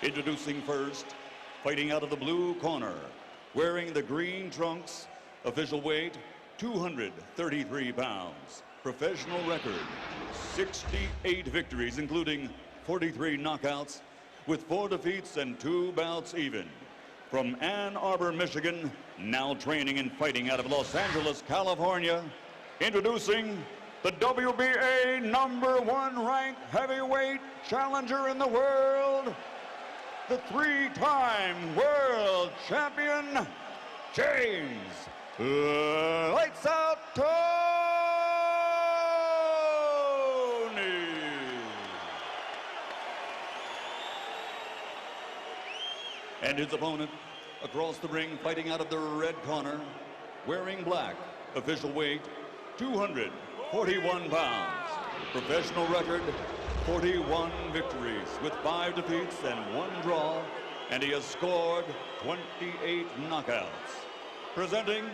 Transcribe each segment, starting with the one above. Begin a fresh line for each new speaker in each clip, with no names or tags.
Introducing first, fighting out of the blue corner, wearing the green trunks, official weight 233 pounds, professional record 68 victories including 43 knockouts with 4 defeats and 2 bouts even. From Ann Arbor, Michigan, now training and fighting out of Los Angeles, California, introducing the WBA #1 ranked heavyweight challenger in the world, the 3-time world champion, James Lights Out TONEY. And his opponent across the ring, fighting out of the red corner, wearing black, official weight 241 pounds, professional record 41 victories with 5 defeats and 1 draw, and he has scored 28 knockouts. Presenting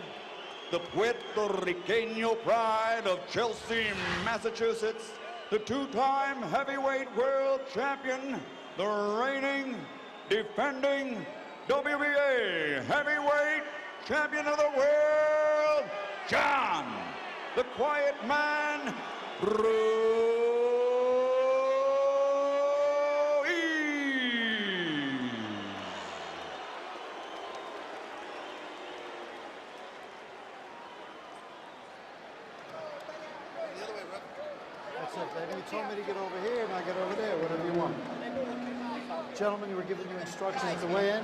the Puerto Riqueño pride of Chelsea, Massachusetts, the 2-time heavyweight world champion, the reigning, defending WBA heavyweight champion of the world, John, the Quiet Man, RUIZ.
That's it, baby. You told me to get over here, and I get over there, whatever you want. Gentlemen, you were giving you instructions at the weigh-in.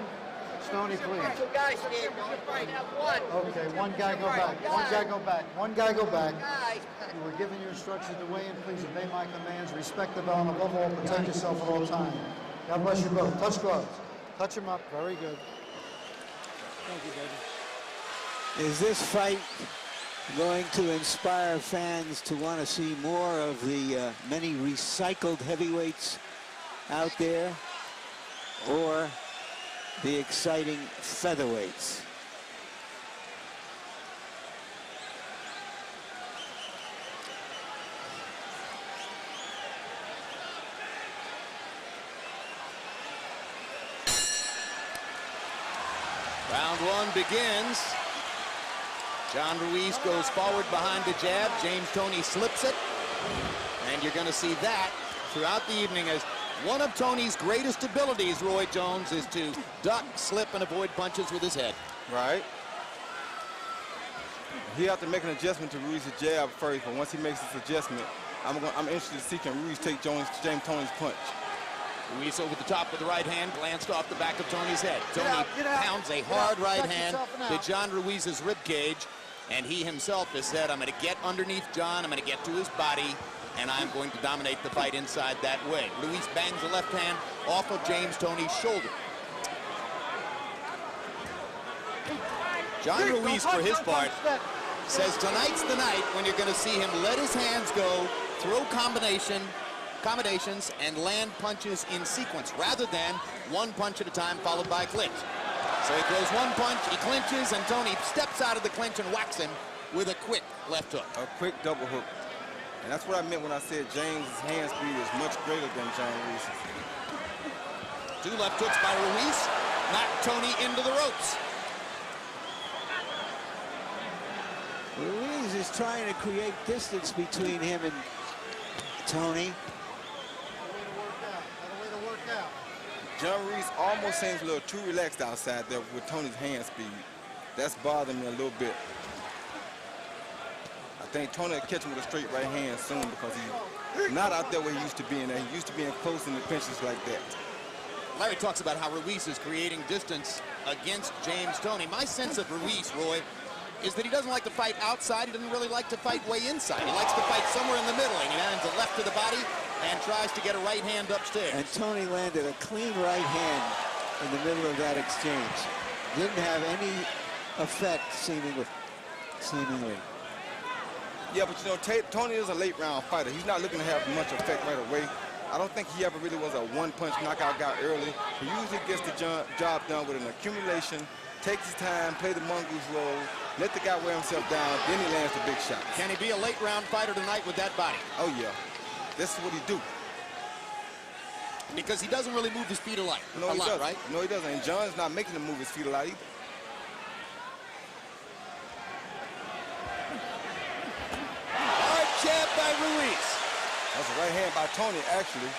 Stoney, please.
2 guys, Steve. You fight. Have 1.
Okay, 1 guy go back. 1 guy go back. 1 guy go back. You were giving you instructions to weigh in. Please obey my commands. Respect the bell, and above all, protect yourself at all times. God bless you both. Touch gloves. Touch him up. Very good. Thank you, baby.
Is this fight going to inspire fans to want to see more of the many recycled heavyweights out there, or the exciting featherweights?
Round 1 begins. John Ruiz goes forward behind the jab. James Toney slips it. And you're going to see that throughout the evening as one of Toney's greatest abilities, Roy Jones, is to duck, slip, and avoid punches with his head.
Right. He have to make an adjustment to Ruiz's jab first, but once he makes this adjustment, I'm interested to see can Ruiz take James Toney's punch.
Ruiz over the top with the right hand, glanced off the back of Toney's head. Tony pounds a hard right hand to John Ruiz's rib cage, and he himself has said, I'm going to get underneath John, I'm going to get to his body, and I'm going to dominate the fight inside that way. Ruiz bangs the left hand off of James Toney's shoulder. John Ruiz, for his part, says tonight's the night when you're going to see him let his hands go, throw combinations, and land punches in sequence, rather than 1 punch at a time followed by a clinch. So he throws 1 punch, he clinches, and Toney steps out of the clinch and whacks him with a quick left hook.
A quick double hook. And that's what I meant when I said James' hand speed is much greater than John Ruiz's.
2 left hooks by Ruiz, knocked Toney into the ropes.
Ruiz is trying to create distance between him and Toney.
John Ruiz almost seems a little too relaxed outside there with Toney's hand speed. That's bothering me a little bit. I think Toney will catch him with a straight right hand soon because he's not out there where he used to be in there. He used to be in close in the pinches like that.
Larry talks about how Ruiz is creating distance against James Toney. My sense of Ruiz, Roy, is that he doesn't like to fight outside. He doesn't really like to fight way inside. He likes to fight somewhere in the middle, and he lands a left to the body and tries to get a right hand upstairs.
And Toney landed a clean right hand in the middle of that exchange. Didn't have any effect, seemingly.
Yeah, but you know, Toney is a late round fighter. He's not looking to have much effect right away. I don't think he ever really was a 1-punch knockout guy early. He usually gets the job done with an accumulation, takes his time, play the mongoose role, let the guy wear himself down, then he lands the big shot.
Can he be a late round fighter tonight with that body?
Oh yeah, this is what he do.
because he doesn't really move his feet a lot, right?
No, he doesn't. And John's not making him move his feet a lot either.
Hard jab by Ruiz.
That's a right hand by Tony, actually.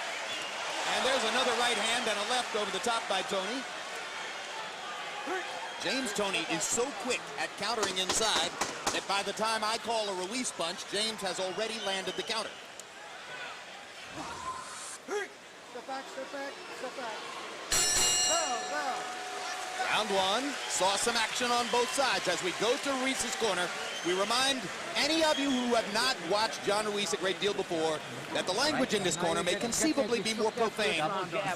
And there's another right hand and a left over the top by Toney. James Toney is so quick at countering inside that by the time I call a Ruiz punch, James has already landed the counter.
Step back, step back, step back. Bow.
Round one, saw some action on both sides. As we go to Ruiz's corner, we remind any of you who have not watched John Ruiz a great deal before that the language in this corner may conceivably be more profane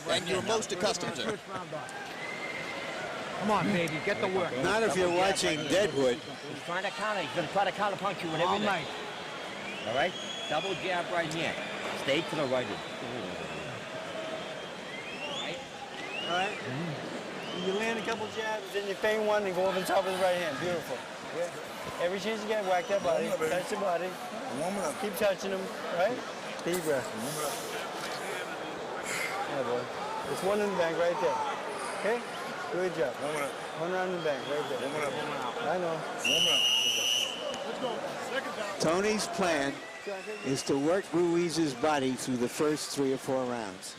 than you're most accustomed to.
Come on, baby, get the work.
Not if you're watching Deadwood.
He's trying to counter. He's going to try to counter punch you with everything. All right? Double jab right here. Stay to the right.
All right? You land a couple jabs, then you feign one and go over the top of the right hand. Beautiful. Yeah. Every chance you get, whack that body. Touch the body. Keep touching them, right? Deep breath. Yeah, boy. There's one in the bank right there. Okay? Good job. One round in the bank right there. I know.
Tony's plan is to work Ruiz's body through the first 3 or 4 rounds.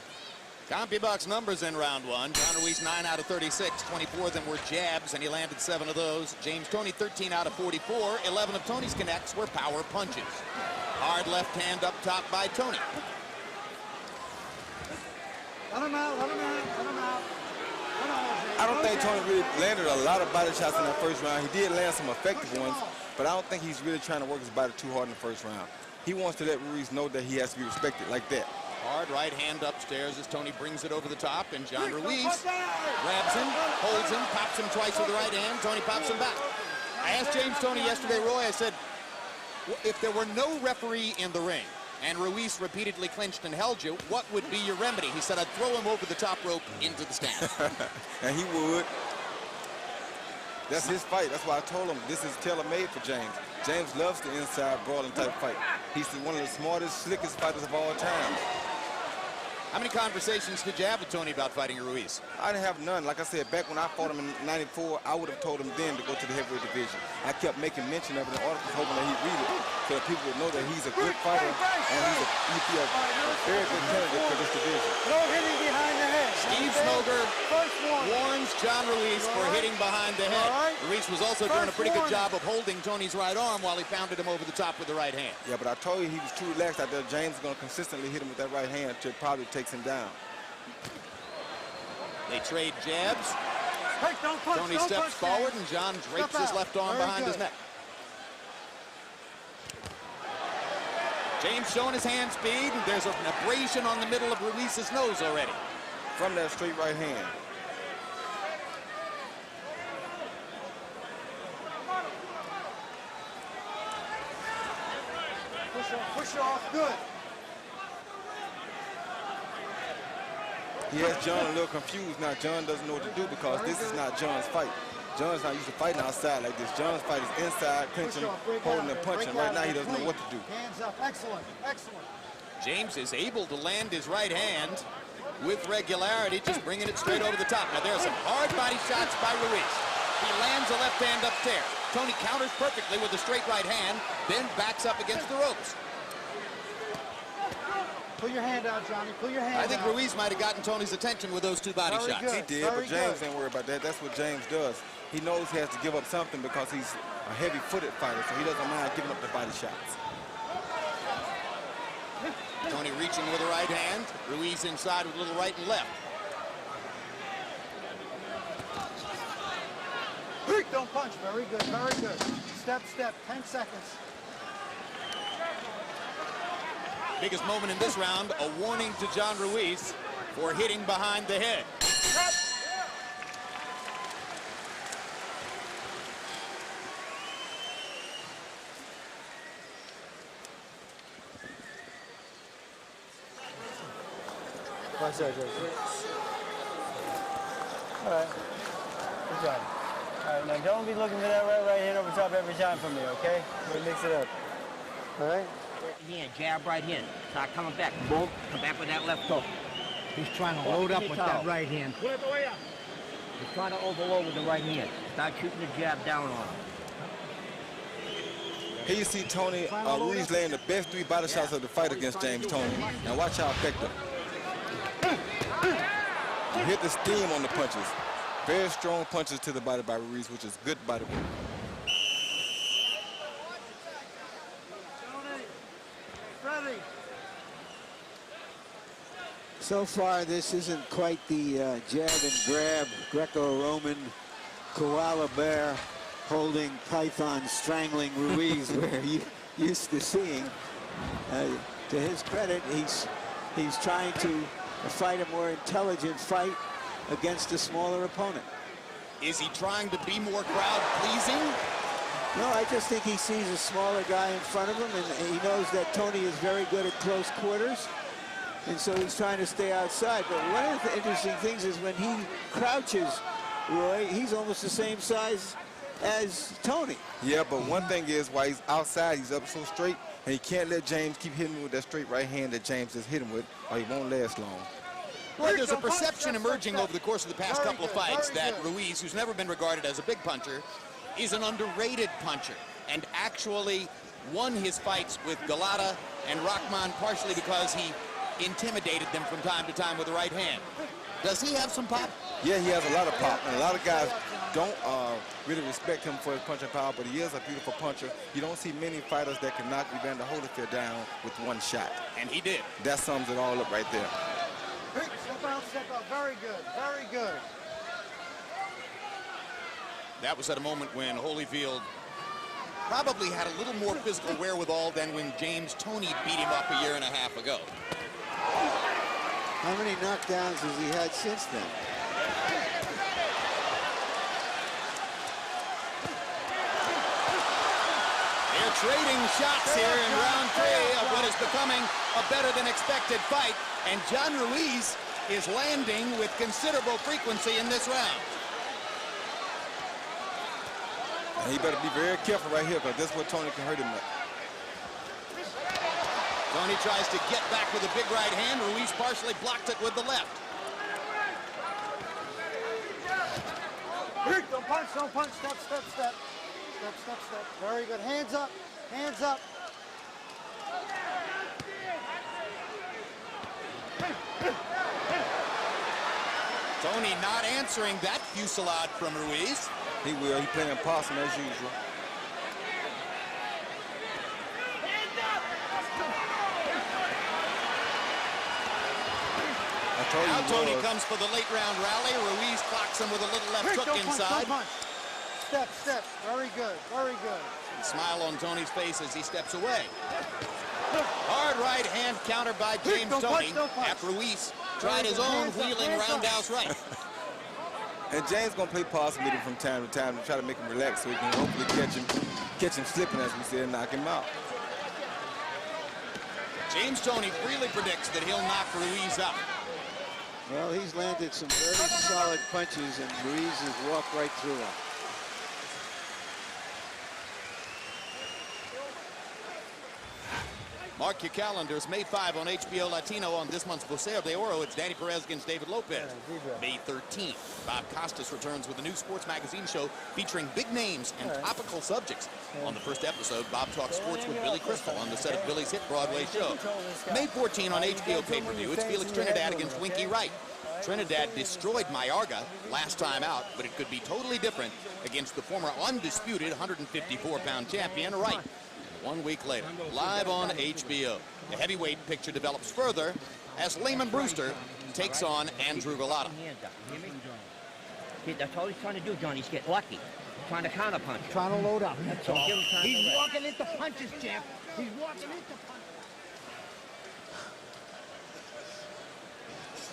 CompuBox numbers in round one. John Ruiz 9 out of 36, 24 of them were jabs, and he landed 7 of those. James Toney 13 out of 44, 11 of Tony's connects were power punches. Hard left hand up top by Toney.
Let him out, let him out, let him out.
I don't think Tony really landed a lot of body shots in that first round. He did land some effective ones, but I don't think he's really trying to work his body too hard in the first round. He wants to let Ruiz know that he has to be respected like that.
Hard right hand upstairs as Toney brings it over the top, and John Ruiz grabs him, holds him, pops him twice with the right hand. Tony pops him back. I asked James Toney yesterday, Roy, I said, if there were no referee in the ring and Ruiz repeatedly clinched and held you, what would be your remedy? He said, I'd throw him over the top rope into the stand.
And he would. That's his fight. That's why I told him this is tailor-made for James. James loves the inside brawling type fight. He's one of the smartest, slickest fighters of all time.
How many conversations did you have with Toney about fighting Ruiz?
I didn't have none. Like I said, back when I fought him in '94, I would have told him then to go to the heavyweight division. I kept making mention of it in articles, hoping that he'd read it, so that people would know that he's a good fighter and he'd be a very good candidate for this division.
No hitting behind the head.
Steve Smoger warns John Ruiz for hitting behind the head. Ruiz was also doing a pretty good job of holding Toney's right arm while he pounded him over the top with the right hand.
Yeah, but I told you he was too relaxed out there. James is going to consistently hit him with that right hand until it probably takes him down.
They trade jabs. Toney steps forward, and John drapes his left arm behind his neck. James showing his hand speed. There's an abrasion on the middle of Ruiz's nose already.
From that straight right hand.
Push off, good.
He has John a little confused now. John doesn't know what to do because this is not John's fight. John's not used to fighting outside like this. John's fight is inside, clinching, holding and punching. Right now he doesn't know what to do.
Hands up, excellent, excellent.
James is able to land his right hand with regularity, just bringing it straight over the top. Now there's some hard body shots by Ruiz. He lands a left hand upstairs. Toney counters perfectly with a straight right hand, then backs up against the ropes.
Pull your hand out, Johnny. Pull your hand out.
I think Ruiz might have gotten Toney's attention with those 2 body shots.
He did, but James ain't worried about that. That's what James does. He knows he has to give up something because he's a heavy-footed fighter, so he doesn't mind giving up the body shots.
Toney reaching with a right hand. Ruiz inside with a little right and left.
Don't punch. Very good, very good. Step, step, 10 seconds.
Biggest moment in this round, a warning to John Ruiz for hitting behind the head.
Watch that, George. All right. Good job. All right, now don't be looking for that right hand over top every time for me, okay? We'll mix it up. All right?
Yeah, jab right hand. Start coming back. Boom. Come back with that left hook.
He's trying to load up with that right hand.
He's trying to overload with the right hand. Start shooting the jab down on him.
Here you see Tony Ruiz laying the best 3 body shots of the fight against James Toney. Now watch how effective. You hit the steam on the punches. Very strong punches to the body by Ruiz, which is good body work.
So far, this isn't quite the jab and grab Greco-Roman koala bear holding python strangling Ruiz where you used to seeing. To his credit, he's trying to fight a more intelligent fight against a smaller opponent.
Is he trying to be more crowd-pleasing?
No, I just think he sees a smaller guy in front of him, and he knows that Tony is very good at close quarters, and so he's trying to stay outside. But one of the interesting things is when he crouches, Roy, he's almost the same size as Tony.
Yeah, but one thing is, while he's outside, he's up so straight, and he can't let James keep hitting him with that straight right hand that James is hitting with, or he won't last long.
Well, there's a perception emerging over the course of the past couple of fights that Ruiz, who's never been regarded as a big puncher, is an underrated puncher, and actually won his fights with Galata and Rahman partially because he intimidated them from time to time with the right hand. Does he have some pop?
Yeah, he has a lot of pop, and a lot of guys don't really respect him for his punching power, but he is a beautiful puncher. You don't see many fighters that can knock Evander Holyfield down with one shot.
And he did.
That sums it all up right there.
Step out, step out. Very good, very good.
That was at a moment when Holyfield probably had a little more physical wherewithal than when James Toney beat him up a year and a half ago.
How many knockdowns has he had since then?
They're trading shots here in round 3 of what is becoming a better than expected fight, and John Ruiz is landing with considerable frequency in this round.
And he better be very careful right here, because that's what Tony can hurt him with.
Tony tries to get back with a big right hand. Ruiz partially blocked it with the left.
Don't punch, don't punch. Step, step, step. Step, step, step. Very good. Hands up, hands up.
Tony not answering that fusillade from Ruiz.
He will. He's playing possum as usual.
Now Tony comes for the late round rally. Ruiz clocks him with a little left hook inside.
Don't punch. Step, step. Very good, very good.
A smile on Tony's face as he steps away. Hard right hand counter by James Toney after Ruiz tried his own wheeling roundhouse right.
And James gonna play possum with him from time to time to try to make him relax so he can hopefully catch him slipping, as we said, and knock him out.
James Toney freely predicts that he'll knock Ruiz out.
Well, he's landed some very solid punches, and Ruiz has walked right through them.
Mark your calendars, May 5 on HBO Latino on this month's Boxeo de Oro. It's Danny Perez against David Lopez. May 13th, Bob Costas returns with a new sports magazine show featuring big names and topical subjects. On the first episode, Bob talks sports with Billy Crystal on the set of Billy's hit Broadway show. May 14 on HBO pay-per-view, it's Felix Trinidad against Winky Wright. Trinidad destroyed Mayorga last time out, but it could be totally different against the former undisputed 154-pound champion, Wright. 1 week later, live on HBO. The heavyweight picture develops further as Lehman Brewster takes on Andrew Galata.
That's all he's trying to do, John. He's getting lucky. He's trying to counterpunch.
Trying to load up. That's all.
He's
walking into punches, champ. He's walking into punches.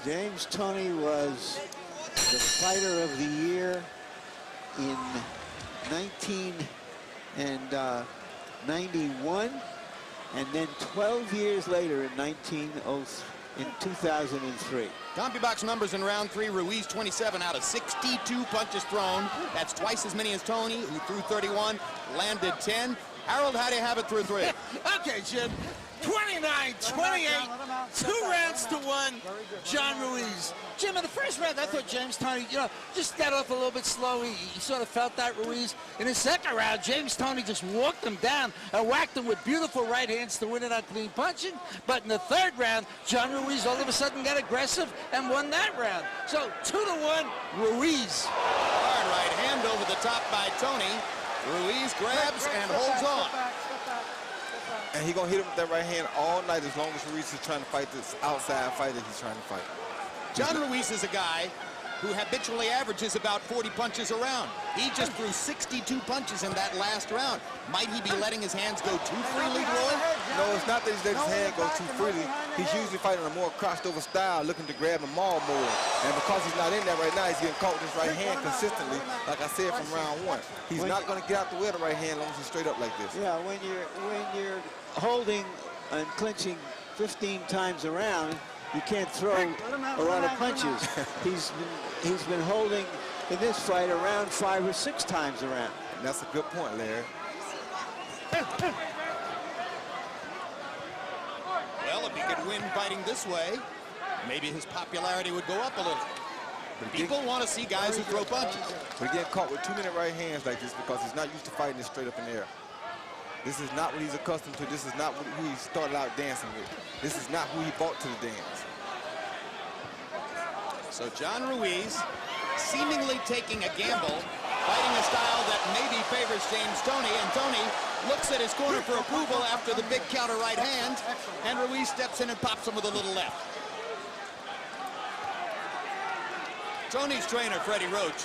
James Toney was the fighter of the year in 1991, and then 12 years later in 2003.
CompuBox numbers in round 3, Ruiz 27 out of 62 punches thrown. That's twice as many as Toney, who threw 31, landed 10. Harold, how do you have it through 3?
Okay, Jim.
29-28, 2 rounds to 1, John Ruiz. Jim, in the first round, I thought James Toney, just got off a little bit slow. He sort of felt that, Ruiz. In the second round, James Toney just walked him down and whacked him with beautiful right hands to win it on clean punching. But in the third round, John Ruiz all of a sudden got aggressive and won that round. So 2-1, Ruiz.
Hard right hand over the top by Toney. Ruiz grabs and holds on.
And he's going to hit him with that right hand all night as long as Ruiz is trying to fight this outside fight that he's trying to fight.
John Ruiz is a guy who habitually averages about 40 punches a round. He just threw 62 punches in that last round. Might he be letting his hands go too freely, Roy?
No, it's not that he's letting his hand go too freely. He's usually fighting a more crossed over style, looking to grab the maul more. And because he's not in there right now, he's getting caught with his right hand consistently, like I said from round 1. He's not going to get out the way of the right hand as long as he's straight up like this.
Yeah, when you're holding and clinching 15 times around, you can't throw a lot of punches. He's been holding in this fight around 5 or 6 times around.
And that's a good point, Larry.
Well, if he could win fighting this way, maybe his popularity would go up a little. People want to see guys who throw punches.
But getting caught with 2-minute right hands like this because he's not used to fighting this straight up in the air. This is not what he's accustomed to. This is not who he started out dancing with. This is not who he brought to the dance.
So John Ruiz seemingly taking a gamble, fighting a style that maybe favors James Toney, and Toney looks at his corner for approval after the big counter right hand, and Ruiz steps in and pops him with a little left. Toney's trainer, Freddie Roach,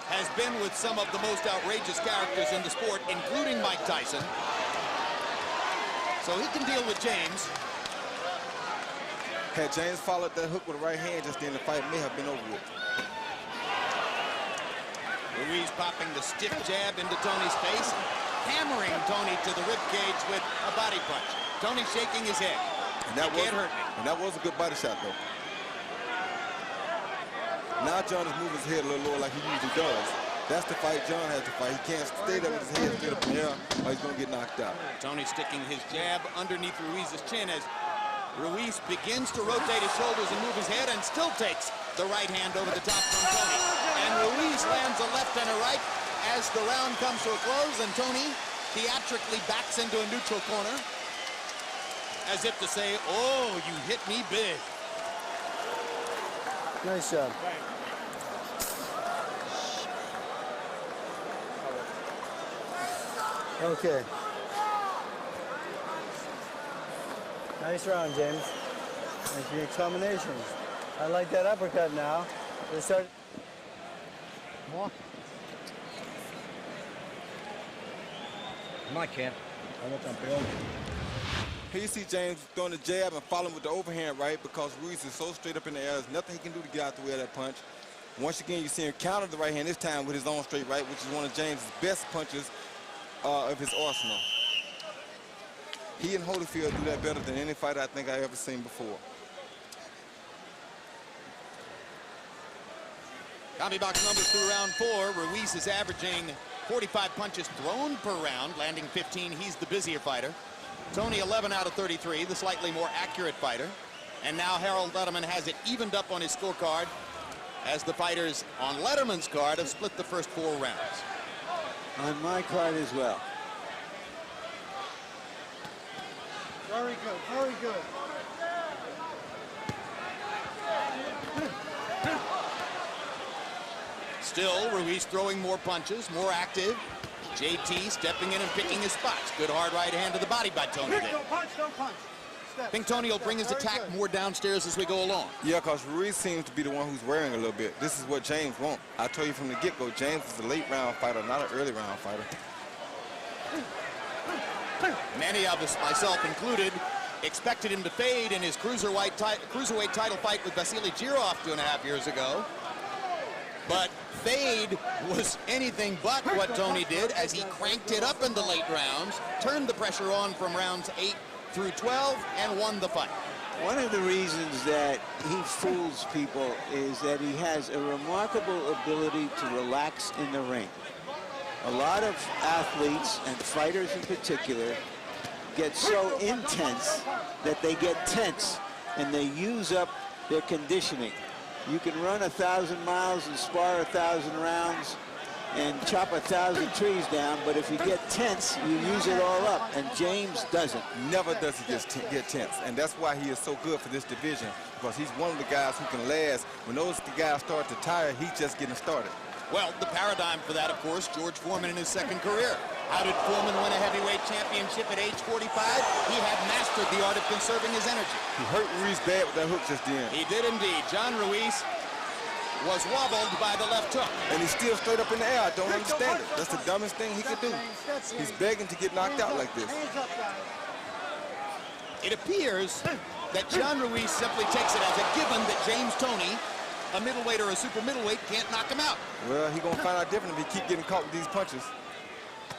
has been with some of the most outrageous characters in the sport, including Mike Tyson. So he can deal with James.
Had James followed that hook with the right hand just then, the fight may have been over with.
Ruiz popping the stiff jab into Toney's face, hammering Toney to the ribcage with a body punch. Toney shaking his head.
And that was a good body shot, though. Now John is moving his head a little lower like he usually does. That's the fight John has to fight. He can't stay there with his head straight up in the air or he's going to get knocked out.
Toney sticking his jab underneath Ruiz's chin as Ruiz begins to rotate his shoulders and move his head and still takes the right hand over the top from Toney. And Ruiz lands a left and a right as the round comes to a close, and Toney theatrically backs into a neutral corner as if to say, oh, you hit me big.
Nice job. Okay. Nice round, James. Nice big combinations. I like that uppercut now. Let's start.
More. Come on, champ. Vamos, campeón.
Here you see James throwing the jab and following with the overhand right because Ruiz is so straight up in the air. There's nothing he can do to get out the way of that punch. Once again, you see him counter the right hand, this time with his own straight right, which is one of James's best punches of his arsenal. He and Holyfield do that better than any fighter I think I've ever seen before.
Combi box numbers through round 4. Ruiz is averaging 45 punches thrown per round, landing 15. He's the busier fighter. Toney 11 out of 33, the slightly more accurate fighter. And now Harold Letterman has it evened up on his scorecard as the fighters on Letterman's card have split the first 4 rounds.
On my card as well.
Very good, very good.
Still, Ruiz throwing more punches, more active. JT stepping in and picking his spots. Good hard right hand to the body by Toney there.
Don't punch, don't punch.
I think Toney will bring his attack more downstairs as we go along.
Yeah, because Ruiz seems to be the one who's wearing a little bit. This is what James wants. I told you from the get-go, James is a late round fighter, not an early round fighter.
Many of us, myself included, expected him to fade in his cruiserweight title fight with Vasily Girov 2.5 years ago. But fade was anything but what Toney did as he cranked it up in the late rounds, turned the pressure on from rounds 8 through 12, and won the fight.
One of the reasons that he fools people is that he has a remarkable ability to relax in the ring. A lot of athletes and fighters in particular get so intense that they get tense and they use up their conditioning. You can run 1,000 miles and spar 1,000 rounds and chop 1,000 trees down, but if you get tense, you use it all up, and James doesn't.
Never does he get tense, and that's why he is so good for this division, because he's one of the guys who can last. When those guys start to tire, he's just getting started.
Well, the paradigm for that, of course, George Foreman in his second career. How did Foreman win a heavyweight championship at age 45? He had mastered the art of conserving his energy.
He hurt Ruiz bad with that hook just then.
He did indeed. John Ruiz was wobbled by the left hook.
And he's still straight up in the air. I don't understand it. That's the dumbest thing he could do. He's begging to get knocked out like this.
It appears that John Ruiz simply takes it as a given that James Toney, a middleweight or a super middleweight, can't knock him out.
Well, he's going to find out different if he keep getting caught with these punches.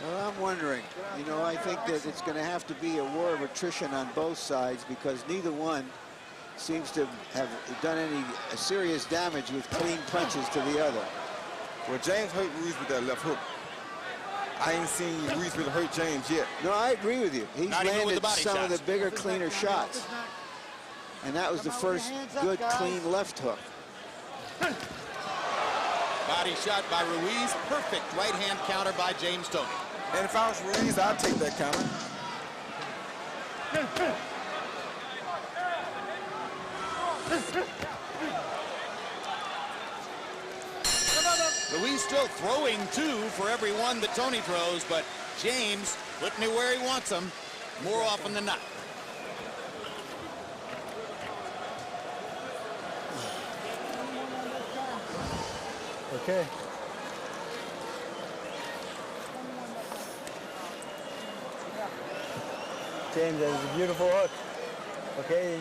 Well, I'm wondering. You know, I think that it's going to have to be a war of attrition on both sides because neither one seems to have done any serious damage with clean punches to the other.
Well, James hurt Ruiz with that left hook. I ain't seen Ruiz really hurt James yet.
No, I agree with you. He's landed some of the bigger, cleaner shots. And that was the first good, clean left hook.
Body shot by Ruiz. Perfect right-hand counter by James Toney.
And if I was Ruiz, I'd take that counter.
Ruiz still throwing two for every one that Toney throws, but James putting it where he wants him more often than not.
Okay. James, that is a beautiful hook. Okay,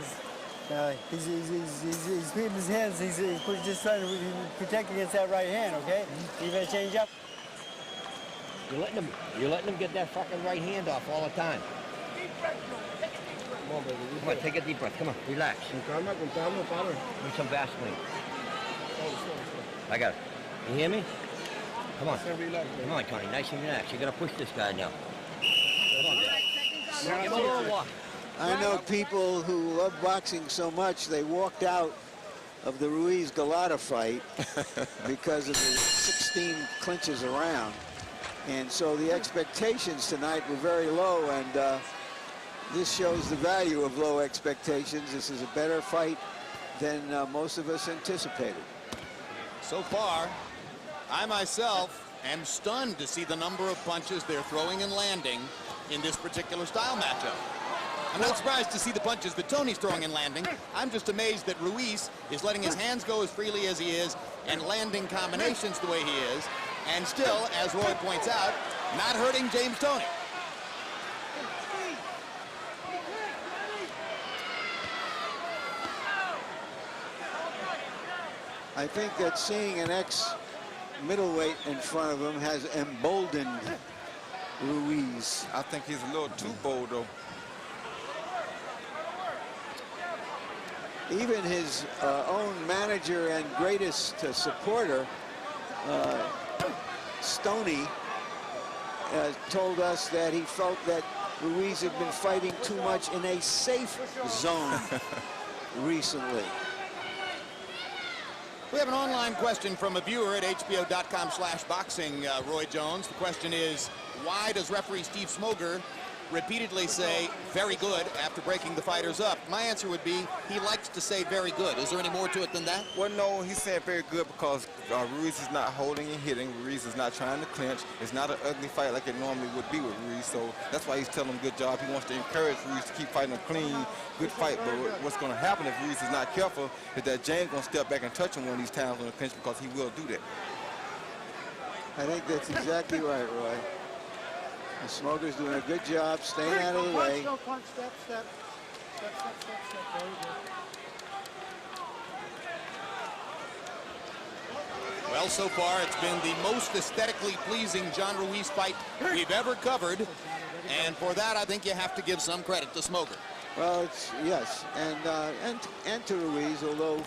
he's keeping his hands. He's just trying to protect against that right hand. Okay, you better change up.
You're letting him get that fucking right hand off all the time. Come on, baby. Come on, take a deep breath. Come on, relax. Need some Vaseline. I got it. You hear me? Come on. Come on, Tony. Nice and relaxed. You're gonna push this guy now. Come on, give him a little walk.
I know people who love boxing so much they walked out of the Ruiz-Galata fight because of the 16 clinches around. And so the expectations tonight were very low, and this shows the value of low expectations. This is a better fight than most of us anticipated.
So far, I myself am stunned to see the number of punches they're throwing and landing in this particular style matchup. I'm not surprised to see the punches that Toney's throwing and landing. I'm just amazed that Ruiz is letting his hands go as freely as he is and landing combinations the way he is, and still, as Roy points out, not hurting James Toney.
I think that seeing an ex-middleweight in front of him has emboldened Ruiz.
I think he's a little too bold, though.
Even his own manager and greatest supporter, Stoney, told us that he felt that Ruiz had been fighting too much in a safe zone recently.
We have an online question from a viewer at HBO.com/boxing, Roy Jones. The question is, why does referee Steve Smoger repeatedly say very good after breaking the fighters up? My answer would be he likes to say very good. Is there any more to it than that?
Well, no, he's saying very good because Ruiz is not holding and hitting. Ruiz is not trying to clinch. It's not an ugly fight like it normally would be with Ruiz, so that's why he's telling him good job. He wants to encourage Ruiz to keep fighting a clean, good fight, but what's going to happen if Ruiz is not careful is that James going to step back and touch him one of these times on the clinch, because he will do that.
I think that's exactly right, Roy. The Smoker's doing a good job staying out of the way.
No punch, step, step. Step, step, step, step. Very good.
Well, so far it's been the most aesthetically pleasing John Ruiz fight we've ever covered, and for that I think you have to give some credit to Smoker.
Well, it's yes, and to Ruiz, although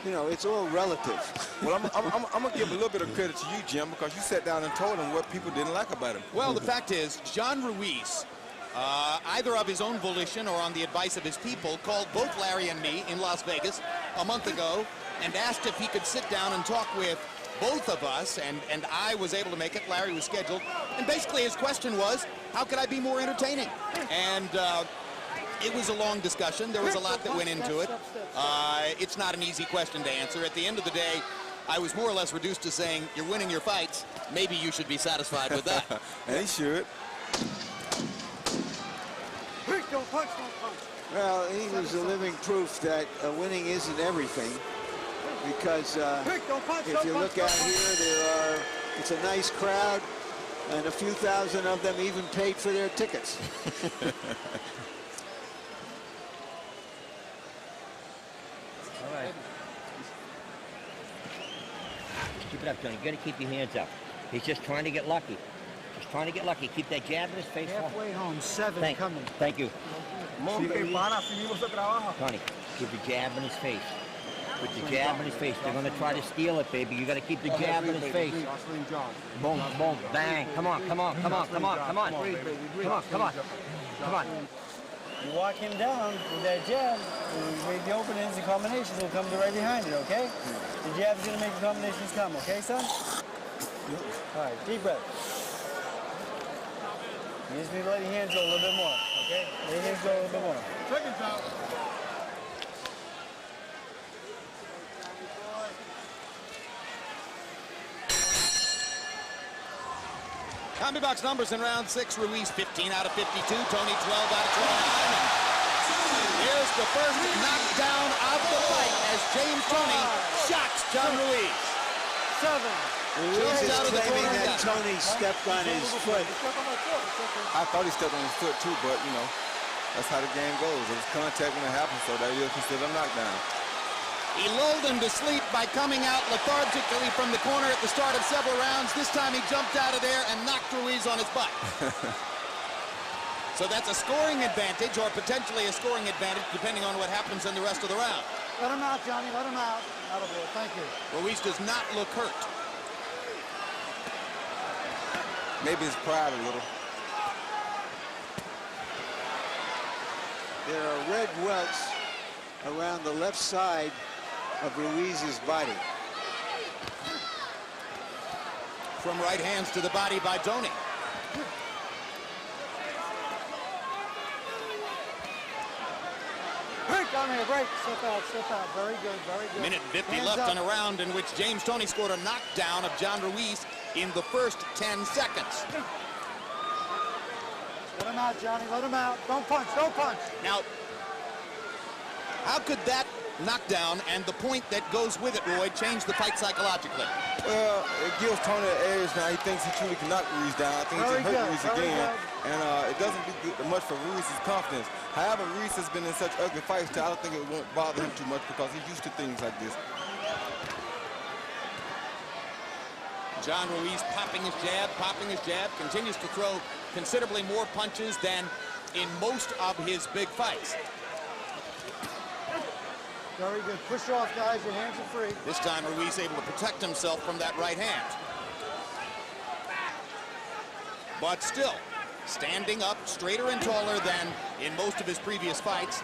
you know it's all relative.
Well, I'm gonna give a little bit of credit to you, Jim, because you sat down and told him what people didn't like about him.
Well, the fact is, John Ruiz either of his own volition or on the advice of his people, called both Larry and me in Las Vegas a month ago and asked if he could sit down and talk with both of us, and I was able to make it. Larry was scheduled, and basically his question was, how could I be more entertaining? And it was a long discussion. There was a lot that went into it. It's not an easy question to answer. At the end of the day, I was more or less reduced to saying, you're winning your fights. Maybe you should be satisfied with that.
And he should.
Don't punch, don't punch.
Well, he was a living proof that winning isn't everything, because if you look out here, it's a nice crowd, and a few thousand of them even paid for their tickets.
All right. Keep it up, Tony. You got to keep your hands up. He's just trying to get lucky. Just trying to get lucky. Keep that jab in his face.
Halfway home, 7 coming.
Thank you. Tony, keep the jab in his face. Put the jab in his face. They're going to try to steal it, baby. You got to keep the jab in his face. Boom, boom, bang. Come on, come on, come on, come on, come on. Come on, come on. Come on.
You walk him down with that jab, and you make the openings and combinations will come right behind it, okay? The jab's going to make the combinations come, okay, son? All right, deep breath. You just need to let your hands go a little bit more, okay? Let your hands go a little bit more.
Seconds out.
Combi box numbers in round 6. Ruiz 15 out of 52. Tony 12 out of 29. Here's the first knockdown of the fight as James Toney shocks John Ruiz.
7.
Ruiz is claiming that Tony stepped on his foot.
I thought he stepped on his foot too, but you know, that's how the game goes. There's contact when it happens, so that is considered a knockdown.
He lulled him to sleep by coming out lethargically from the corner at the start of several rounds. This time he jumped out of there and knocked Ruiz on his butt. So that's a scoring advantage, or potentially a scoring advantage, depending on what happens in the rest of the round.
Let him out, Johnny, let him out. Attaboy, thank you.
Ruiz does not look hurt.
Maybe his pride a little.
There are red welts around the left side of Ruiz's body.
From right hands to the body by Tony.
Break down here, break. Step out, step out. Very good, very good.
Minute 50
Hands
left
up.
on a round in which James Toney scored a knockdown of John Ruiz in the first 10 seconds.
Let him out, Johnny, let him out. Don't punch, don't punch.
Now, how could that knockdown and the point that goes with it, Roy, change the fight psychologically?
Well, it gives Tony an edge now. He thinks he truly can knock Ruiz down. I think he can hurt Ruiz again. And it doesn't do much for Ruiz's confidence. However, Ruiz has been in such ugly fights that I don't think it won't bother him too much because he's used to things like this.
John Ruiz popping his jab, continues to throw considerably more punches than in most of his big fights.
Very good. Push off, guys. Your hands are free.
This time, Ruiz able to protect himself from that right hand. But still, standing up straighter and taller than in most of his previous fights.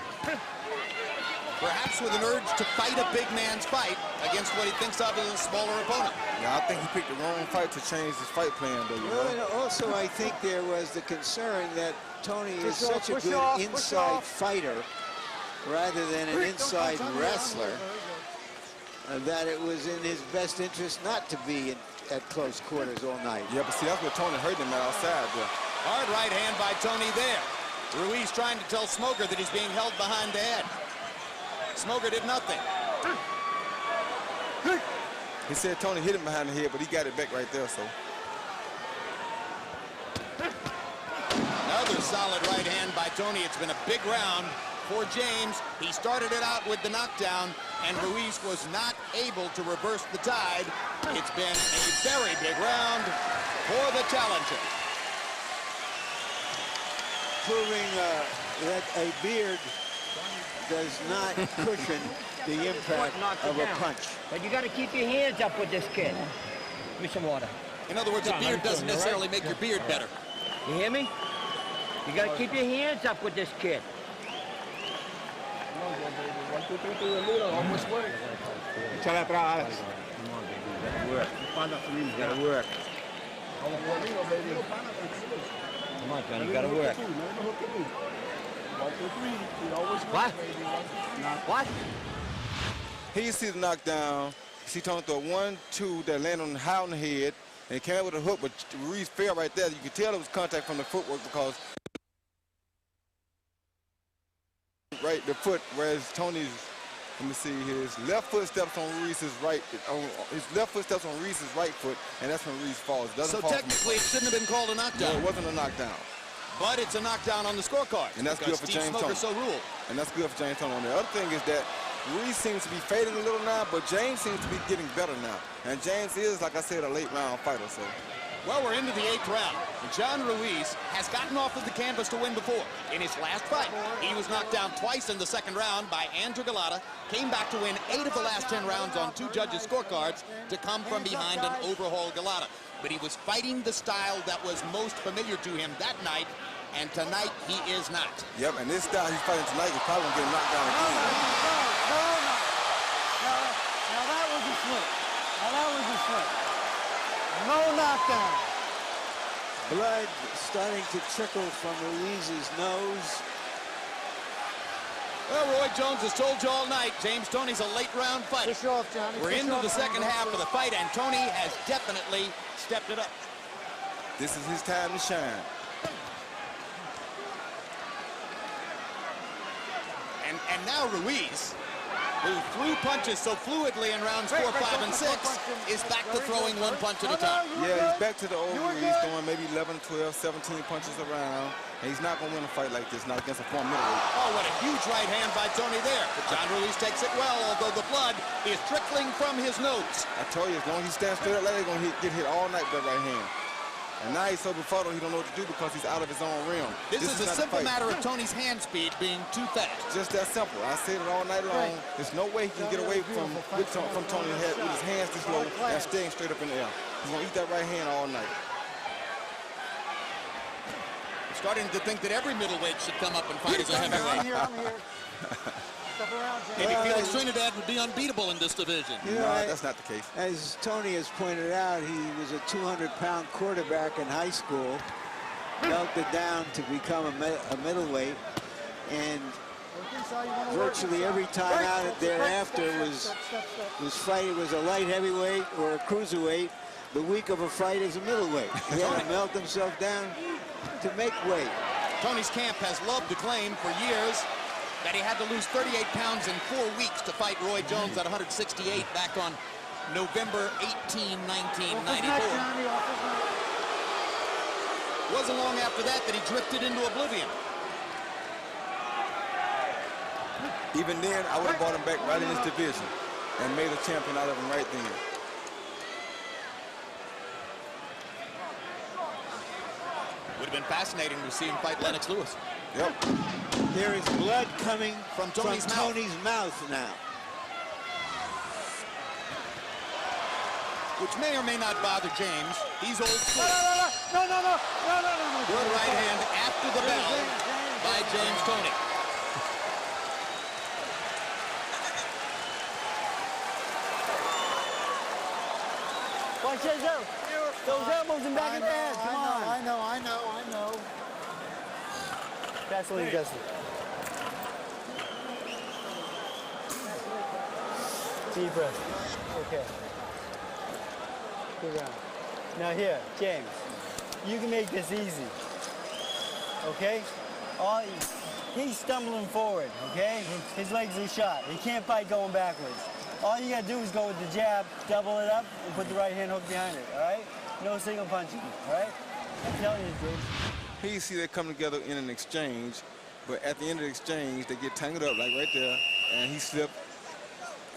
Perhaps with an urge to fight a big man's fight against what he thinks of as a smaller opponent.
Yeah, I think he picked the wrong fight to change his fight plan, though.
Well, and also I think there was the concern that Tony is such a good inside fighter rather than an inside wrestler, that it was in his best interest not to be at close quarters all night.
Yeah, but see, that's what Tony hurt him outside there.
Hard right hand by Tony there. Ruiz trying to tell Smoker that he's being held behind the head. Smoker did nothing.
He said Tony hit him behind the head, but he got it back right there, so.
Another solid right hand by Tony. It's been a big round for James. He started it out with the knockdown, and Ruiz was not able to reverse the tide. It's been a very big round for the challenger.
Proving that a beard does not cushion the impact of a punch.
But you got to keep your hands up with this kid. Give me some water.
In other words, a beard doesn't necessarily make your beard better.
You hear me? You got to keep your hands up with this kid.
Come on, baby. 1, 2, 3, 4, little. Almost work. Échale atrás, Alex.
Come on, baby. You got to work. You got to work. Come on, Johnny. You got to work.
1, 2, 3. He always works,
What?
baby.
What?
Here you see the knockdown. See Tony throw 1, 2 that landed on high on the head. And he came out with a hook, but Ruiz fell right there. You could tell it was contact from the footwork because right the foot, whereas Tony's, let me see, his left foot steps on Ruiz's right, his left foot steps on Ruiz's right foot, and that's when Ruiz falls.
So technically, it shouldn't have been called a knockdown.
No, it wasn't a knockdown.
But it's a knockdown on the scorecard.
And that's good for
Steve
James
Smoker
Toney.
so ruled.
And that's good for James Toney. The other thing is that Ruiz seems to be fading a little now, but James seems to be getting better now. And James is, like I said, a late round fighter. So.
Well, we're into the 8th round. And John Ruiz has gotten off of the canvas to win before. In his last fight, he was knocked down twice in the 2nd round by Andrew Galata, came back to win 8 of the last 10 rounds on 2 judges' scorecards to come from behind and overhaul Galata. But he was fighting the style that was most familiar to him that night, and tonight he is not.
Yep, and this style he's fighting tonight is probably going to get knocked down again.
Now that was a slip. Now that was a slip. No knockdown.
Blood starting to trickle from Ruiz's nose.
Well, Roy Jones has told you all night, James Toney's a late round fighter.
Push off, Johnny.
We're into the 2nd half of the fight, and Toney has definitely stepped it up.
This is his time to shine.
And now Ruiz, who threw punches so fluidly in rounds 4, 5, and 6, is back to throwing 1 punch at a time.
Yeah, he's back to the old Ruiz, throwing maybe 11, 12, 17 punches around. And he's not going to win a fight like this, not against a former middleweight.
Oh, what a huge right hand by Toney there. But John Ruiz takes it well, although the blood is trickling from his nose.
I told you, as long as he stands straight up like that, he's going to get hit all night with that right hand. And now he's so befuddled, he don't know what to do because he's out of his own realm.
This is a simple matter of Toney's hand speed being too fast.
Just that simple. I said it all night long. There's no way he can get away from Toney's head with his hands this low and staying straight up in the air. He's going to eat that right hand all night.
I'm starting to think that every middleweight should come up and fight as a heavyweight.
I'm here. Step around, James.
Maybe Felix Trinidad would be unbeatable in this division.
You know,
No, that's not the case.
As Toney has pointed out, he was a 200-pound quarterback in high school, melted down to become a middleweight, and virtually every time out thereafter was a light heavyweight or a cruiserweight. The week of a fight is a middleweight. He had to melt himself down to make weight.
Toney's camp has loved to claim for years that he had to lose 38 pounds in 4 weeks to fight Roy Jones at 168 back on November 18, 1994. Wasn't long after that he drifted into oblivion.
Even then, I would have brought him back right in this division and made a champion out of him right then.
Would have been fascinating to see him fight Lennox Lewis.
Yep.
There is blood coming
from Toney's
mouth now.
Which may or may not bother James. He's old school.
No.
Good right hand after the bell by James Toney.
Watch those. Those elbows in back of the head. Come on.
I know.
Gasoline, Justin. Deep breath. Okay. Good round. Now here, James, you can make this easy. Okay? He's stumbling forward, okay? His legs are shot. He can't fight going backwards. All you gotta do is go with the jab, double it up, and put the right hand hook behind it, all right? No single punching, all right? I'm telling you, James.
Here you see they come together in an exchange, but at the end of the exchange, they get tangled up, like right there, and he slipped.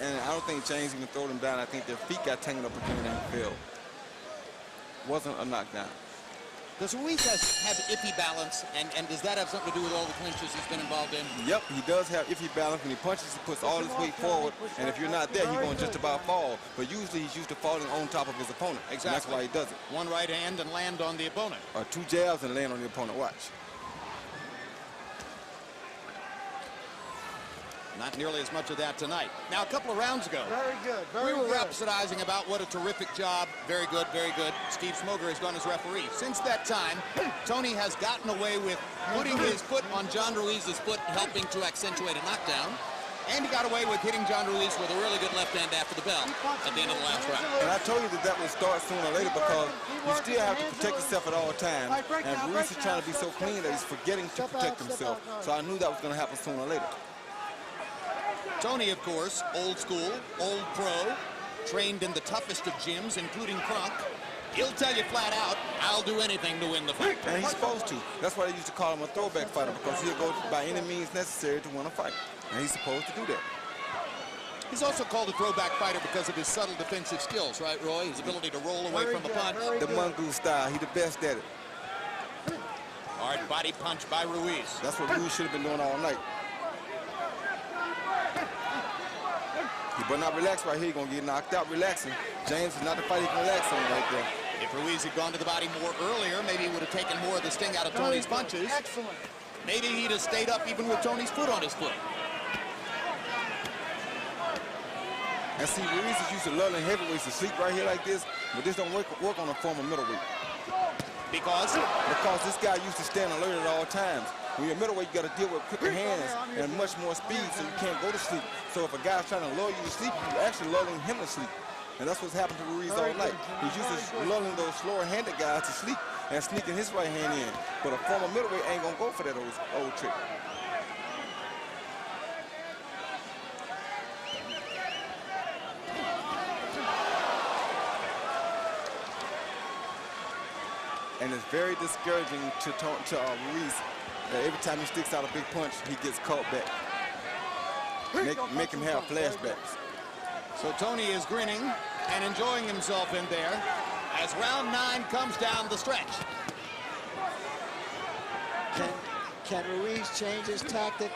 And I don't think James even threw him down. I think their feet got tangled up again and he fell. Wasn't a knockdown.
Does Ruiz have iffy balance, and does that have something to do with all the clinches he's been involved in?
Yep, he does have iffy balance. When he punches, he puts all his weight forward, and if you're not there, he's going to just about fall. But usually he's used to falling on top of his opponent.
Exactly.
And that's why he does it.
One right hand and land on the opponent.
Or 2 jabs and land on the opponent. Watch.
Not nearly as much of that tonight. Now, a couple of rounds ago,
Very good, very
we were
good.
rhapsodizing about what a terrific job, very good, Steve Smoger has done as referee. Since that time, Tony has gotten away with putting his foot on John Ruiz's foot, helping to accentuate a knockdown. And he got away with hitting John Ruiz with a really good left hand after the bell at the end of the last round.
And I told you that that would start sooner or later because you still have to protect yourself at all times. And Ruiz is trying to be so clean that he's forgetting to protect himself. So I knew that was going to happen sooner or later.
Tony, of course, old school, old pro, trained in the toughest of gyms, including Kronk. He'll tell you flat out, I'll do anything to win the fight.
And he's supposed to. That's why they used to call him a throwback fighter, because he'll go by any means necessary to win a fight. And he's supposed to do that.
He's also called a throwback fighter because of his subtle defensive skills, right, Roy? His ability to roll away from a punch.
The mongoose style, he's the best at it.
Hard body punch by Ruiz.
That's what Ruiz should have been doing all night. He better not relax right here. He's going to get knocked out relaxing. James is not the fight he can relax on right there.
If Ruiz had gone to the body more earlier, maybe he would have taken more of the sting out of Tony's punches.
Excellent.
Maybe he'd have stayed up even with Tony's foot on his foot.
And see, Ruiz is used to lulling heavyweights to sleep right here like this, but this don't work on a former middleweight.
Because?
Because this guy used to stand alert at all times. When you're a middleweight, you got to deal with quicker hands and much more speed, so you can't go to sleep. So if a guy's trying to lull you to sleep, you're actually lulling him to sleep. And that's what's happened to Ruiz all night. He's used to lulling those slower-handed guys to sleep and sneaking his right hand in. But a former middleweight ain't gonna go for that old trick. And it's very discouraging to Ruiz that every time he sticks out a big punch, he gets caught back. Make him have flashbacks.
So Tony is grinning and enjoying himself in there as round 9 comes down the stretch.
Can Ruiz change his tactic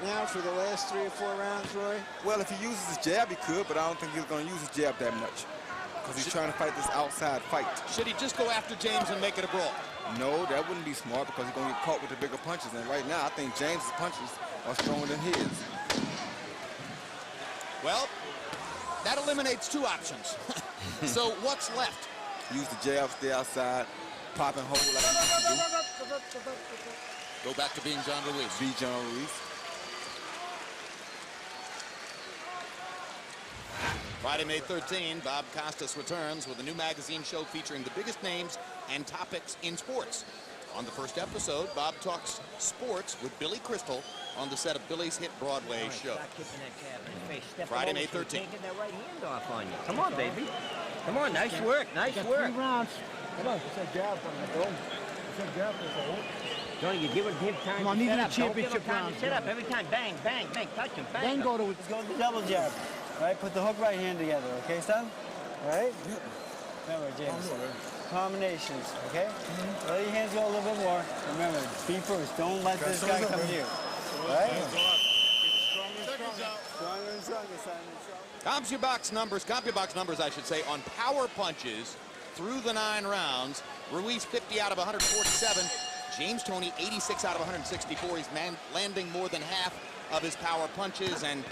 now for the last 3 or 4 rounds, Roy?
Well, if he uses his jab, he could, but I don't think he's going to use his jab that much because he's trying to fight this outside fight.
Should he just go after James and make it a brawl?
No, that wouldn't be smart because he's going to get caught with the bigger punches. And right now, I think James's punches are stronger than his.
Well, that eliminates 2 options. So what's left?
Use the jab, stay outside, pop and hold like he used to do.
Go back to being John Ruiz.
Be John Ruiz.
Friday, May 13, Bob Costas returns with a new magazine show featuring the biggest names and topics in sports. On the first episode, Bob talks sports with Billy Crystal on the set of Billy's hit Broadway show. Friday, May 13th.
Taking that right hand off on you. Come on, baby. Come on, nice work, nice work.
3 rounds. Come on, it's a jab from the dome. It's a jab from the dome.
Tony, you give him time
Come on,
to
these
set
are
up.
the
Don't give him
championship
time to
rounds.
set up. Every time, bang, bang, bang, touch him, bang.
Then go to
Let's go to the double jab. All right, put the hook right hand together, okay, son? All right? Remember, James, combinations, okay? Let your hands go a little bit more. Remember, be first. Don't let this guy come to you. All right? Stronger and stronger, son.
CompuBox numbers, I should say, on power punches through the 9 rounds. Ruiz 50 out of 147. James Toney 86 out of 164. He's landing more than half of his power punches, and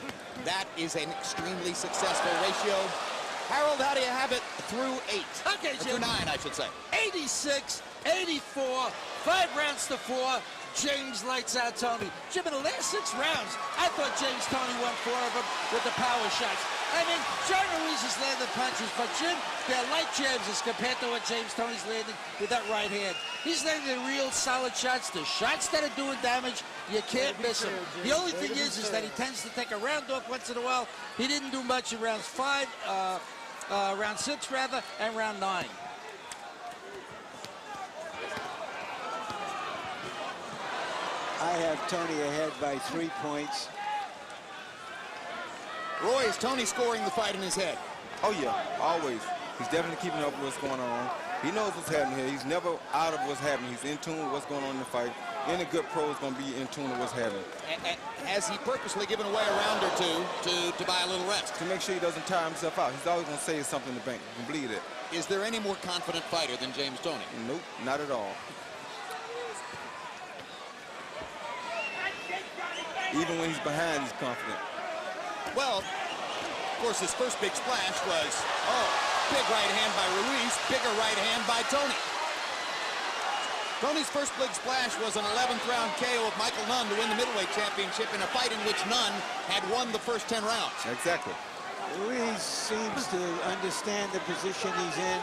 that is an extremely successful ratio. Harold, how do you have it through 8?
Okay,
Jim. Through 9, I should say.
86, 84, 5 rounds to 4. James lights out Tony. Jim, in the last 6 rounds, I thought James Toney won 4 of them with the power shots. I mean, John Ruiz is landing punches, but Jim, they're light jabs as compared to what James Toney's landing with that right hand. He's landing real solid shots. The shots that are doing damage, you can't miss them. The only thing is that he tends to take a round off once in a while. He didn't do much in round 6 rather, and round 9.
I have Tony ahead by 3 points.
Roy, is Tony scoring the fight in his head?
Oh, yeah, always. He's definitely keeping up with what's going on. He knows what's happening here. He's never out of what's happening. He's in tune with what's going on in the fight. Any good pro is going to be in tune with what's happening.
Has he purposely given away a round or 2 to buy a little rest?
To make sure he doesn't tire himself out. He's always going to save something in the bank. You can believe that.
Is there any more confident fighter than James Toney?
Nope, not at all. Even when he's behind, he's confident.
Well, of course, his first big splash was, big right hand by Ruiz, bigger right hand by Toney. Toney's first big splash was an 11th round KO of Michael Nunn to win the middleweight championship in a fight in which Nunn had won the first 10 rounds.
Exactly.
Ruiz seems to understand the position he's in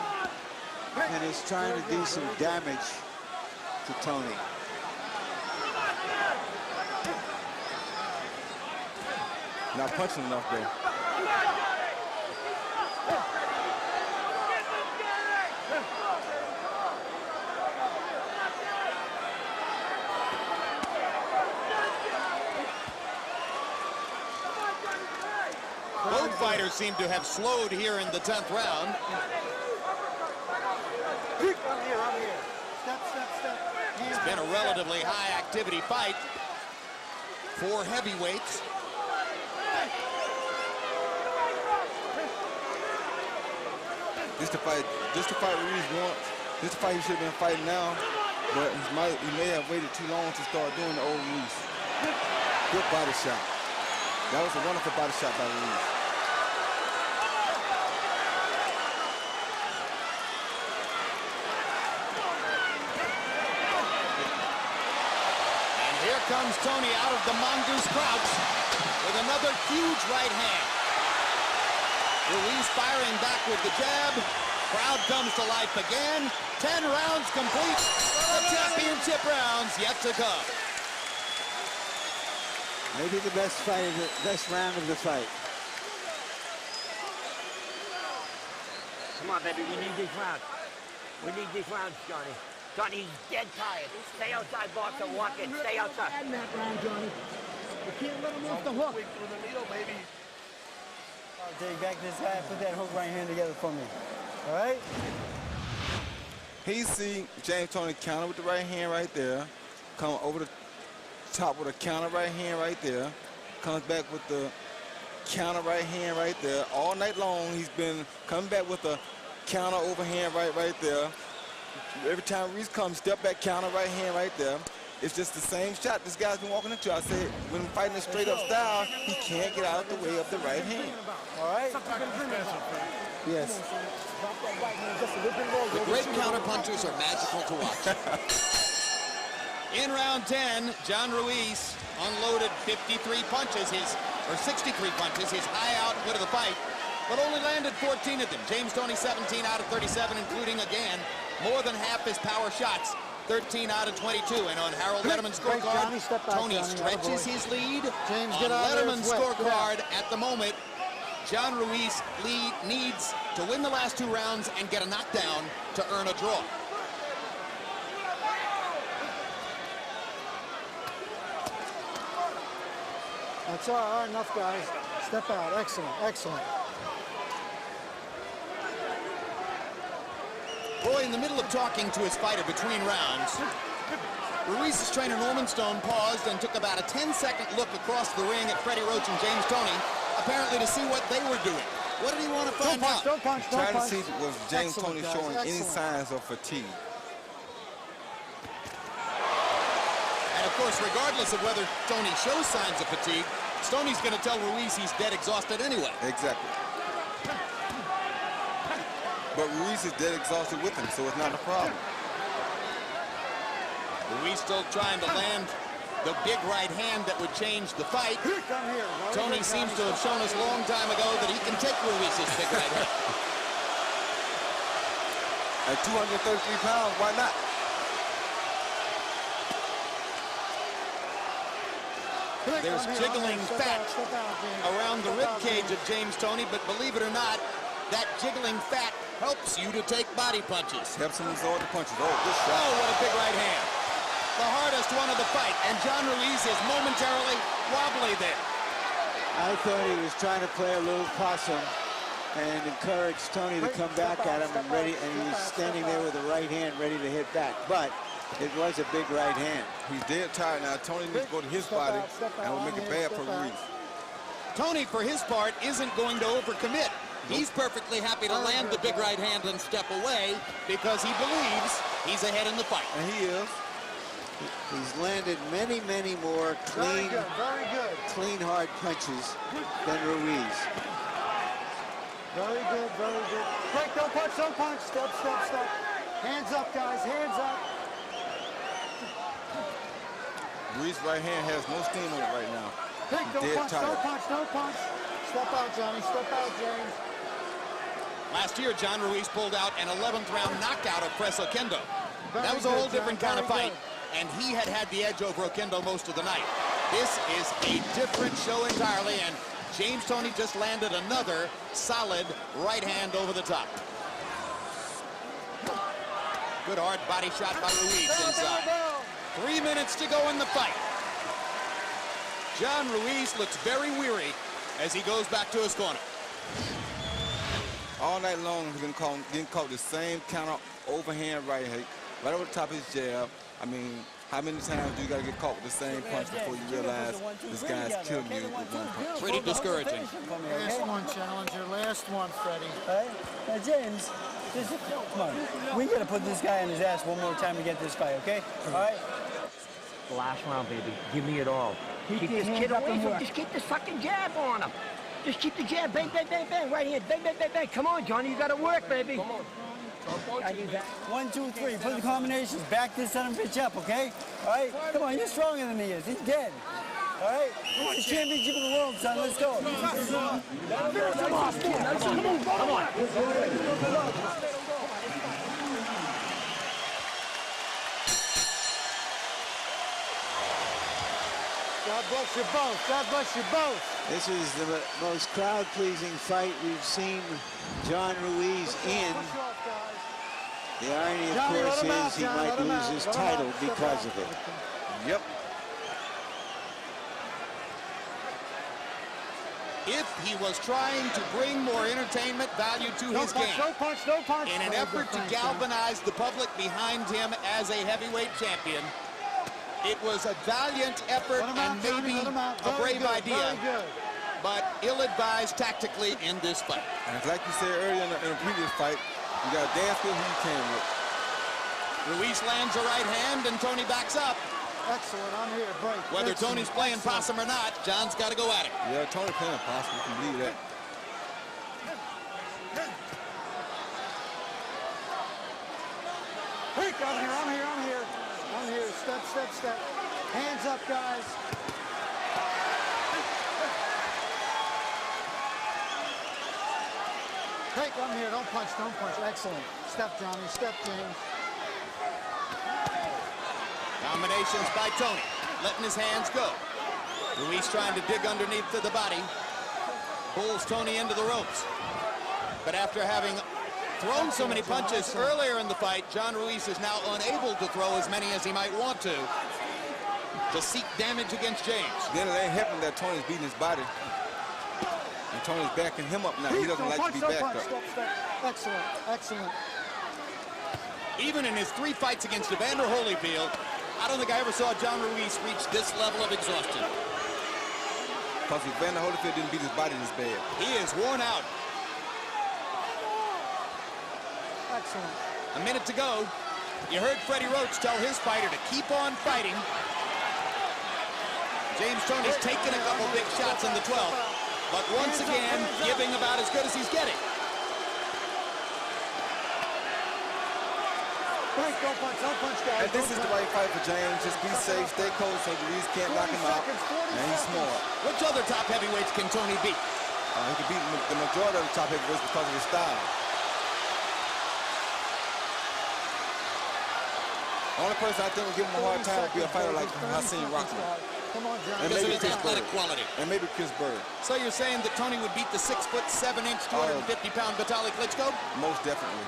and is trying to do some damage to Toney.
Not punching enough, though.
Both fighters seem to have slowed here in the 10th round. It's been a relatively high activity fight for heavyweights.
This the fight Ruiz wants. This the fight he should have been fighting now, but he may have waited too long to start doing the old Ruiz. Good body shot. That was a wonderful body shot by Ruiz.
And here comes Toney out of the mongoose crouch with another huge right hand. Ruiz firing back with the jab. Crowd comes to life again. 10 rounds complete. The championship rounds yet to come.
Maybe the best round of the fight.
Come on, baby, we need these rounds. We need these rounds, Johnny. Johnny's dead tired. Stay outside, boxer, walk it. Stay outside.
And that round, Johnny. You can't let him off the hook. Through the needle, baby.
Take back this side, put that hook right hand together for me. All right?
He see James Toney counter with the right hand right there. Come over the top with a counter right hand right there. Comes back with the counter right hand right there. All night long, he's been coming back with a counter overhand right there. Every time Ruiz comes, step back, counter right hand right there. It's just the same shot this guy's been walking into. I said, when fighting a straight-up style, he can't get out of the way of the right hand.
All right?
Yes.
The great counterpunchers are magical to watch. In round 10, John Ruiz unloaded 53 punches, 63 punches, his high output of the fight, but only landed 14 of them. James Toney 17 out of 37, including, again, more than half his power shots. 13 out of 22, and on Harold Letterman's scorecard, Toney stretches his lead.
James,
On Letterman's scorecard at the moment, John Ruiz needs to win the last 2 rounds and get a knockdown to earn a draw.
That's all right, enough, guys. Step out. Excellent, excellent.
Roy, in the middle of talking to his fighter between rounds, Ruiz's trainer Norman Stone paused and took about a 10-second look across the ring at Freddie Roach and James Toney, apparently to see what they were doing. What did he want to find out?
Don't punch, don't
Trying
punch.
to see was James Toney
Excellent,
showing
guys,
any
excellent.
signs of fatigue.
And of course, regardless of whether Toney shows signs of fatigue, Stoney's going to tell Ruiz he's dead exhausted anyway.
Exactly. But Ruiz is dead exhausted with him, so it's not a problem.
Ruiz still trying to land the big right hand that would change the fight.
Come here.
Toney seems to have shown us a long time ago that he can take Ruiz's big right hand.
At 233 pounds, why not?
There's jiggling fat around the rib cage of James Toney, but believe it or not, that jiggling fat helps you to take body punches.
Helps him absorb the punches. Oh, good shot.
Oh, what a big right hand. The hardest one of the fight, and John Ruiz is momentarily wobbly there.
I thought he was trying to play a little possum and encourage Toney to come back at him and he was standing there with the right hand ready to hit back. But it was a big right hand.
He's dead tired now. Toney needs to go to his body and will make it bad for Ruiz.
Toney, for his part, isn't going to overcommit. He's perfectly happy to land the big right hand and step away because he believes he's ahead in the fight.
And he is.
He's landed many, many more clean,
very good.
clean hard punches than Ruiz.
Very good, very good. Break, don't punch, don't punch. Step, step, step. Hands up, guys, hands up.
Ruiz's right hand has no steam on it right now.
Break, don't
Dead
punch,
tired.
don't punch, don't punch. Step out, Johnny, step out, James.
Last year, John Ruiz pulled out an 11th round knockout of Press Oquendo. That was a
good,
whole different
John,
kind of
very
fight, and he had the edge over Oquendo most of the night. This is a different show entirely, and James Toney just landed another solid right hand over the top. Good hard body shot by Ruiz inside. 3 minutes to go in the fight. John Ruiz looks very weary as he goes back to his corner.
All night long, he's been getting caught the same counter overhand right hand, right over the top of his jab. I mean, how many times do you got to get caught with the same punch before you realize this guy's killing you with one punch?
Pretty discouraging.
Last one, challenger, last one, Freddie.
All right? Now, James, come on. We got to put this guy on his ass one more time to get this fight, okay? All right?
The last round, baby. Give me it all. Keep this kid away from him. Just keep this fucking jab on him. Just keep the jab. Bang, bang, bang, bang. Right hand. Bang, bang, bang, bang. Come on, Johnny. You got to work, baby. Come on. I do that.
1, 2, 3. Put the combinations. Back this son of a bitch up, okay? All right? Come on, you're stronger than he is. He's dead. All right? We won the championship of the world, son. Let's go.
Come on.
God bless you both. God bless you both.
This is the most crowd-pleasing fight we've seen John Ruiz in. The irony, of course, is he might lose his title because of it.
Yep.
If he was trying to bring more entertainment value to his game,
No punch, no punch.
in an effort to galvanize the public behind him as a heavyweight champion, it was a valiant effort and maybe a brave idea, but ill-advised tactically in this fight.
And like you said earlier in the previous fight, you got to dance with who you can with.
Ruiz lands a right hand and Toney backs up.
Excellent, I'm here, break.
Whether
Excellent.
Toney's playing possum or not, John's got to go at it.
Yeah, Toney playing possum, you can believe that.
Pick, I'm here, I'm here, I'm here. I'm here, step, step, step. Hands up, guys. Pick, I'm here, don't punch, don't punch. Excellent. Step, Johnny, step, James.
Combinations by Toney, letting his hands go. Ruiz trying to dig underneath to the body. Pulls Toney into the ropes. But after having thrown so many punches earlier in the fight, John Ruiz is now unable to throw as many as he might want to seek damage against James.
Then it ain't helping that Toney's beating his body. And Toney's backing him up now. He doesn't like to be backed up.
Step, step. Excellent, excellent.
Even in his 3 fights against Evander Holyfield, I don't think I ever saw John Ruiz reach this level of exhaustion.
Because Evander Holyfield didn't beat his body this bad.
He is worn out.
Excellent.
A minute to go. You heard Freddie Roach tell his fighter to keep on fighting. James Toney's taken a couple big shots in the 12th, but once again, giving about as good as he's getting.
Break, don't punch, guys.
And this is the right fight for James. Just be safe, stay close so Ruiz can't knock him out. And he's smart.
Which other top heavyweights can Toney beat?
He can beat the majority of the top heavyweights because of his style. The only person I think will give him a hard time would be a fighter like Hasim Rahman.
Come on, John.
And
Because of
maybe
his
Chris
athletic
Bird.
quality.
And maybe Chris Bird.
So you're saying that Toney would beat the 6'7" 250-pound Vitaly Klitschko?
Most definitely.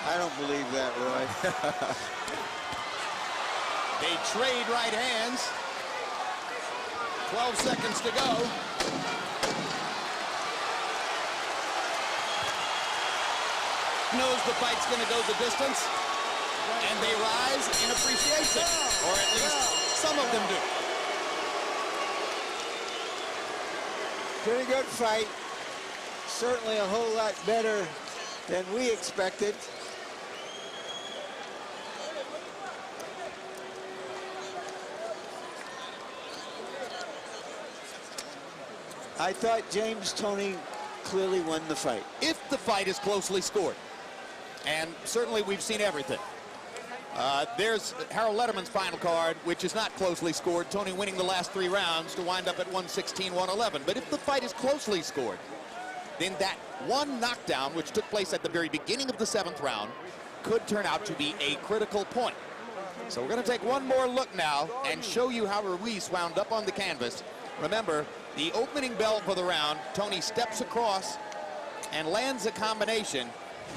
I don't believe that, Roy.
They trade right hands. 12 seconds to go. Knows the fight's going to go the distance. And they rise in appreciation. Or at least some of them do.
Pretty good fight. Certainly a whole lot better than we expected. I thought James Toney clearly won the fight.
If the fight is closely scored, and certainly we've seen everything. There's Harold Letterman's final card, which is not closely scored. Toney winning the last 3 rounds to wind up at 116-111. But if the fight is closely scored, then that one knockdown, which took place at the very beginning of the 7th round, could turn out to be a critical point. So we're going to take one more look now and show you how Ruiz wound up on the canvas. Remember, the opening bell for the round, Toney steps across and lands a combination.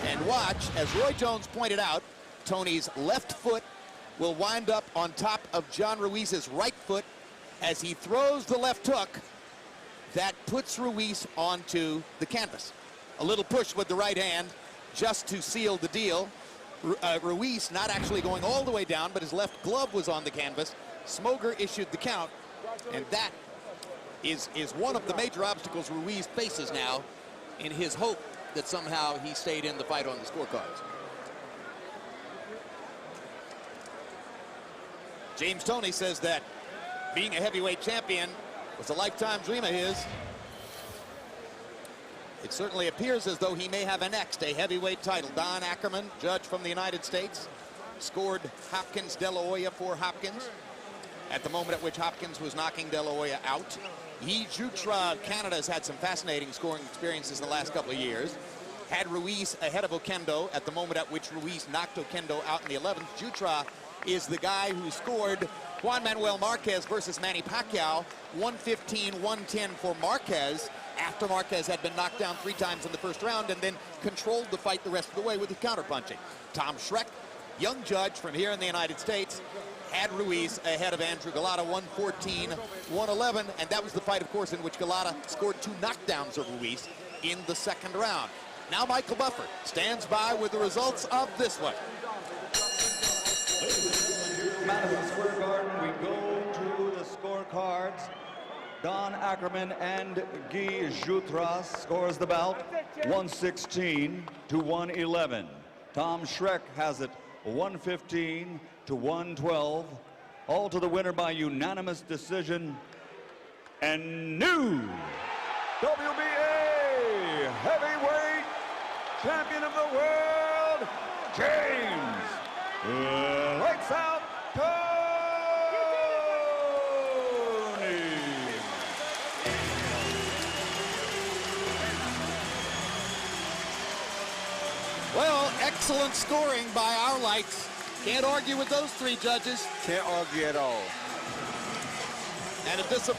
And watch, as Roy Jones pointed out, Toney's left foot will wind up on top of John Ruiz's right foot as he throws the left hook that puts Ruiz onto the canvas. A little push with the right hand just to seal the deal. Ruiz not actually going all the way down, but his left glove was on the canvas. Smoger issued the count, and that is one of the major obstacles Ruiz faces now in his hope that somehow he stayed in the fight on the scorecards. James Toney says that being a heavyweight champion was a lifetime dream of his. It certainly appears as though he may have annexed a heavyweight title. Don Ackerman, judge from the United States, scored Hopkins De La Hoya for Hopkins at the moment at which Hopkins was knocking De La Hoya out. Yi Jutra, Canada, has had some fascinating scoring experiences in the last couple of years. Had Ruiz ahead of Oquendo at the moment at which Ruiz knocked Oquendo out in the 11th. Jutra is the guy who scored Juan Manuel Marquez versus Manny Pacquiao, 115-110 for Marquez, after Marquez had been knocked down 3 times in the first round and then controlled the fight the rest of the way with his counterpunching. Tom Schreck, young judge from here in the United States, had Ruiz ahead of Andrew Galata, 114-111, and that was the fight, of course, in which Galata scored 2 knockdowns of Ruiz in the 2nd round. Now Michael Buffer stands by with the results of this one.
Madison Square Garden, we go to the scorecards. Don Ackerman and Guy Jutra scores the bout 116-111. Tom Schreck has it 115-112. All to the winner by unanimous decision. And new WBA heavyweight champion of the world, James Lights Out Toney.
Well, excellent scoring by our lights. Can't argue with those 3 judges.
Can't argue at all.
And a disappointment.